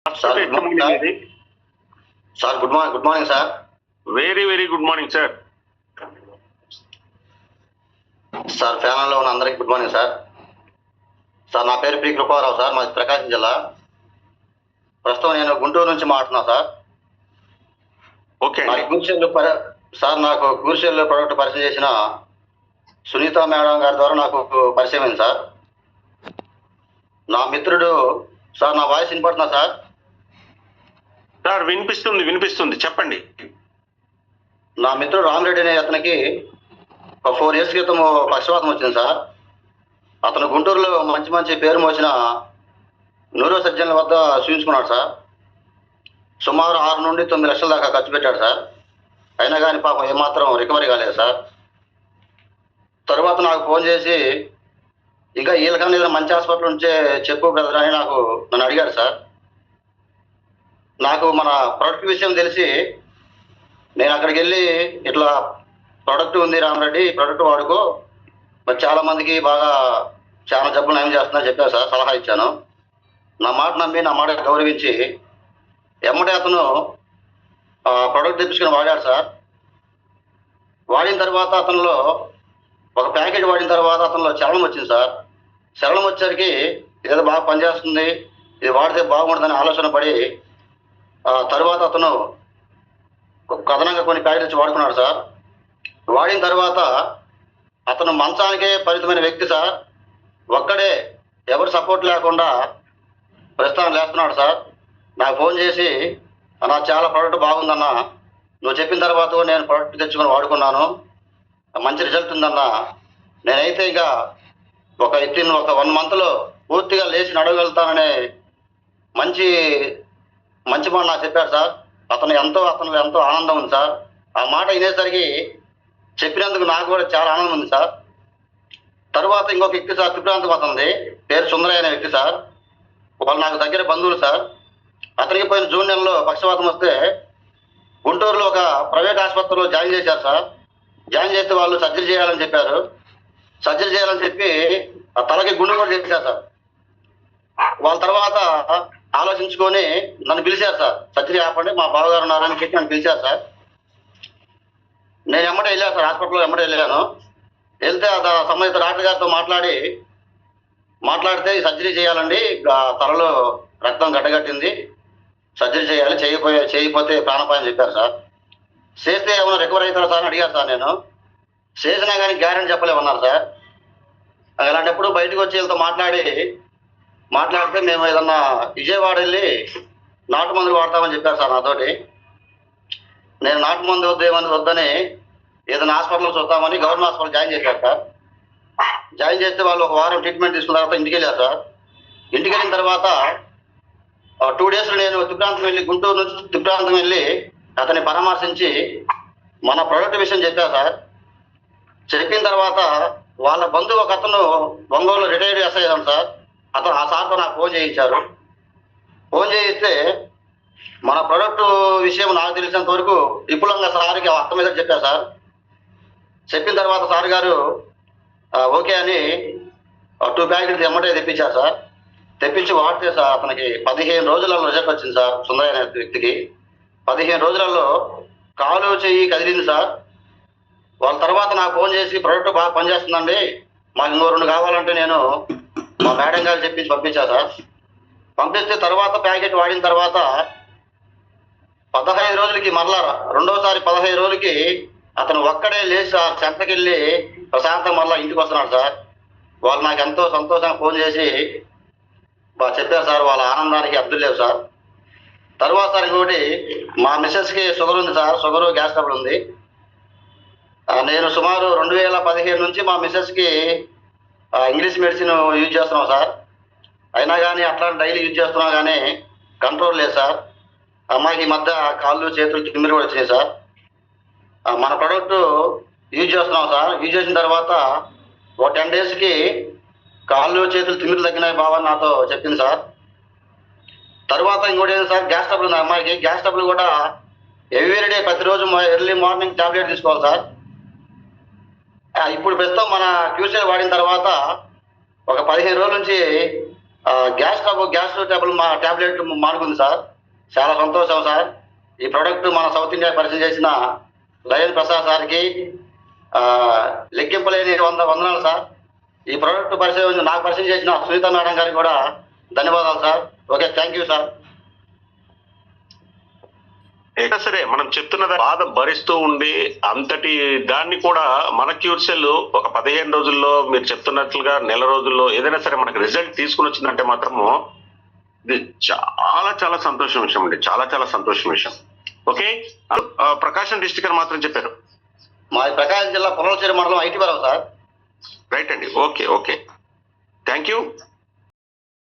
Sir good morning sir. Good morning sir. Very good morning sir. Sir ఫ్యానల్లో ఉన్న అందరికీ good morning sir. Sir నా పేరు P Krupa Rao sir, మాది ప్రకాశం జిల్లా. ప్రస్తుతం నేను గుంటూరు నుంచి మాట్లాడుతున్నా సార్. ఓకే సార్ నాకు క్రూషియల్ ప్రోడక్ట్ పరిచయం చేసిన సునీత మేడం గారి ద్వారా నాకు పరిచయం అయింది సార్. నా మిత్రుడు సార్, నా వాయిస్ వినపడుతున్నా సార్? సార్ వినిపిస్తుంది చెప్పండి. నా మిత్రుడు రామిరెడ్డి అనే అతనికి ఒక 4 years క్రితం పక్షవాతం వచ్చింది సార్. అతను గుంటూరులో మంచి పేరు మోసిన న్యూరో సర్జన్ల వద్ద చూపించుకున్నాడు సార్. సుమారు 6 నుండి 9 లక్షల దాకా ఖర్చు పెట్టాడు సార్. అయినా కానీ పాపం ఏమాత్రం రికవరీ కాలేదు సార్. తరువాత నాకు ఫోన్ చేసి ఇంకా వీళ్ళకన్నా ఏదైనా మంచి హాస్పిటల్ ఉంటే చెప్పు బ్రదర్ అని నన్ను అడిగాడు సార్. నాకు మన ప్రోడక్ట్ విషయం తెలిసి నేను అక్కడికి వెళ్ళి ఇట్లా ప్రోడక్ట్ ఉంది రామరెడ్డి, ఈ ప్రోడక్ట్ వాడుకో, మరి చాలా మందికి బాగా చాలా జబ్బులు నయం చేస్తుందని చెప్పాను సార్. సలహా ఇచ్చాను. నా మాట నమ్మి నా మాట గౌరవించి ఎమ్మటే అతను ప్రోడక్ట్ తెప్పించుకుని వాడాడు సార్. వాడిన తర్వాత అతనిలో ఒక ప్యాకెట్ వాడిన తర్వాత అతనిలో చలనం వచ్చింది సార్. చలనం వచ్చేసరికి ఏదో బాగా పనిచేస్తుంది, ఇది వాడితే బాగుంటుందని ఆలోచన పడి తర్వాత అతను అదనంగా కొన్ని ప్యాకెట్స్ వాడుకున్నాడు సార్. వాడిన తర్వాత అతను మంచానికే పరిమితమైన వ్యక్తి సార్. ఒక్కడే ఎవరు సపోర్ట్ లేకుండా ప్రస్తుతం లేస్తున్నాడు సార్. నాకు ఫోన్ చేసి అన్నా చాలా ప్రోడక్ట్ బాగుందన్నా, నువ్వు చెప్పిన తర్వాత నేను ప్రోడక్ట్ తెచ్చుకొని వాడుకున్నాను, మంచి రిజల్ట్ ఉందన్నా, నేనైతే ఇంకా ఒక 1 monthలో పూర్తిగా లేచి నడవగలుగుతాననే మంచి మాట నాకు చెప్పాడు సార్. అతను ఎంతో ఆనందం ఉంది సార్. ఆ మాట వినేసరికి చెప్పినందుకు నాకు కూడా చాలా ఆనందం ఉంది సార్. తర్వాత ఇంకొక వ్యక్తి సార్, త్రిప్రాంతం అతనిది పేరు సుందరయ్య అనే వ్యక్తి సార్. వాళ్ళు నాకు దగ్గర బంధువులు సార్. అతనికి పోయిన జూన్ నెలలో పక్షవాతం వస్తే గుంటూరులో ఒక ప్రైవేట్ ఆసుపత్రిలో జాయిన్ చేశారు సార్. జాయిన్ చేస్తే వాళ్ళు సర్జరీ చేయాలని చెప్పారు. సర్జరీ చేయాలని చెప్పి ఆ తలకి గుండు కూడా చేశారు సార్. వాళ్ళ తర్వాత ఆలోచించుకొని నన్ను పిలిచారు సార్. సర్జరీ ఆపండి, మా బావగారు ఉన్నారని చెప్పి నన్ను పిలిచారు సార్. నేను ఎమ్మటే వెళ్ళాను సార్, హాస్పిటల్లో ఎమ్మటే వెళ్ళాను. వెళ్తే సంబంధిత డాక్టర్ గారితో మాట్లాడితే సర్జరీ చేయాలండి, తలలో రక్తం గడ్డగట్టింది, సర్జరీ చేయాలి, చేయకపోతే ప్రాణాపాయం చెప్పారు సార్. చేస్తే ఏమైనా రికవర్ అవుతారా సార్ అని అడిగారు సార్. నేను చేసినా కానీ గ్యారెంటీ చెప్పలేమన్నారు సార్. అలాంటప్పుడు బయటకు వచ్చి వీళ్ళతో మాట్లాడితే మేము ఏదన్నా విజయవాడ వెళ్ళి నాటు మందులు వాడతామని చెప్పారు సార్ నాతోటి. నేను నాటు మందు వద్దని ఏదైనా హాస్పిటల్లో చూద్దామని గవర్నమెంట్ హాస్పిటల్ జాయిన్ చేశారు సార్. జాయిన్ చేస్తే వాళ్ళు 1 వారం ట్రీట్మెంట్ తీసుకున్న తర్వాత ఇంటికి వెళ్ళారు సార్. ఇంటికి వెళ్ళిన తర్వాత 2 days నేను గుంటూరు నుంచి త్రిప్రాంతం వెళ్ళి అతన్ని పరామర్శించి మన ప్రోడక్ట్ విషయం చెప్పాను సార్. చెప్పిన తర్వాత వాళ్ళ బంధువు ఒక అతను ఒంగోలు రిటైర్డ్ ఎస్ఐ సార్. అతను ఆ సార్తో నాకు ఫోన్ చేయించారు. ఫోన్ చేయిస్తే మన ప్రోడక్ట్ విషయం నాకు తెలిసినంత వరకు విపులంగా సార్కి అర్థం మీద చెప్పారు సార్. చెప్పిన తర్వాత సార్ గారు ఓకే అని 2 ప్యాకెట్స్ ఎమ్మటే తెప్పించారు సార్. తెప్పించి వాడితే సార్ అతనికి 15 రోజులలో రిజల్ట్ వచ్చింది సార్. సుందరయ్య అనే వ్యక్తికి 15 రోజులలో కాలు చెయ్యి కదిలింది సార్. వాళ్ళ తర్వాత నాకు ఫోన్ చేసి ప్రోడక్ట్ బాగా పనిచేస్తుందండి, మాకు ఇంకో 2 కావాలంటే నేను మా మేడం గారు చెప్పించి పంపించా సార్. పంపిస్తే తర్వాత ప్యాకెట్ వాడిన తర్వాత 15 రోజులకి మరలా రెండోసారి 15 రోజులకి అతను ఒక్కడే లేచి సార్ సెంటర్కి వెళ్ళి ప్రశాంతంగా మరలా ఇంటికి వస్తున్నాడు సార్. వాళ్ళు నాకు ఎంతో సంతోషంగా ఫోన్ చేసి చెప్పారు సార్. వాళ్ళ ఆనందానికి అర్థం లేవు సార్. తర్వాత సార్ ఇంకోటి, మా మిస్సెస్కి షుగర్ ఉంది సార్, షుగరు గ్యాస్ ట్రబుల్ ఉంది. నేను సుమారు 2015 నుంచి మా మిస్సెస్కి ఇంగ్లీష్ మెడిసిన్ యూజ్ చేస్తున్నాం సార్. అయినా కానీ అట్లా డైలీ యూజ్ చేస్తున్నాం కానీ కంట్రోల్ లేదు సార్. అమ్మాయికి ఈ మధ్య కాళ్ళు చేతులు తిమ్మిరి కూడా వచ్చినాయి సార్. మన ప్రోడక్ట్ యూజ్ చేస్తున్నాం సార్. యూజ్ చేసిన తర్వాత 10 daysకి కాళ్ళు చేతులు తిమ్మిరి తగ్గినాయి బాబా నాతో చెప్పింది సార్. తర్వాత ఇంకోటి ఏంటి సార్, గ్యాస్ ట్రబుల్ ఉంది అమ్మాయికి. గ్యాస్ ట్రబుల్ కూడా ఎవ్రీడే ప్రతిరోజు ఎర్లీ మార్నింగ్ టాబ్లెట్ తీసుకోవాలి సార్. ఇప్పుడు ప్రస్తుతం మన క్యూసెల్ వాడిన తర్వాత ఒక 15 రోజుల నుంచి గ్యాస్ ట్రబుల్ మా టాబ్లెట్ మానుకుంది సార్. చాలా సంతోషం సార్. ఈ ప్రోడక్ట్ మన సౌత్ ఇండియా పరిచయం చేసిన లయన్ ప్రసాద్ సార్కి లెక్కింపలేని వందనాలు సార్. ఈ ప్రోడక్ట్ నాకు పరిచయం చేసిన సునీత మేడం గారికి కూడా ధన్యవాదాలు sir. Okay, thank you sir. ఎక్కడ సరే మనం చెప్తున్న బాధ భరిస్తూ ఉండి అంతటి దాన్ని కూడా మన క్యూర్సెల్ ఒక 15 రోజుల్లో మీరు చెప్తున్నట్లుగా నెల రోజుల్లో ఏదైనా సరే మనకు రిజల్ట్ తీసుకుని వచ్చిందంటే మాత్రము ఇది చాలా చాలా సంతోషం విషయం అండి. చాలా చాలా సంతోషం విషయం. ఓకే, ప్రకాశం డిస్ట్రిక్ట్ అని మాత్రం చెప్పారు. మాది ప్రకాశం జిల్లా పొలంచేరు మండలం ఐటీవరం సార్. రైట్ అండి. Okay okay, thank you.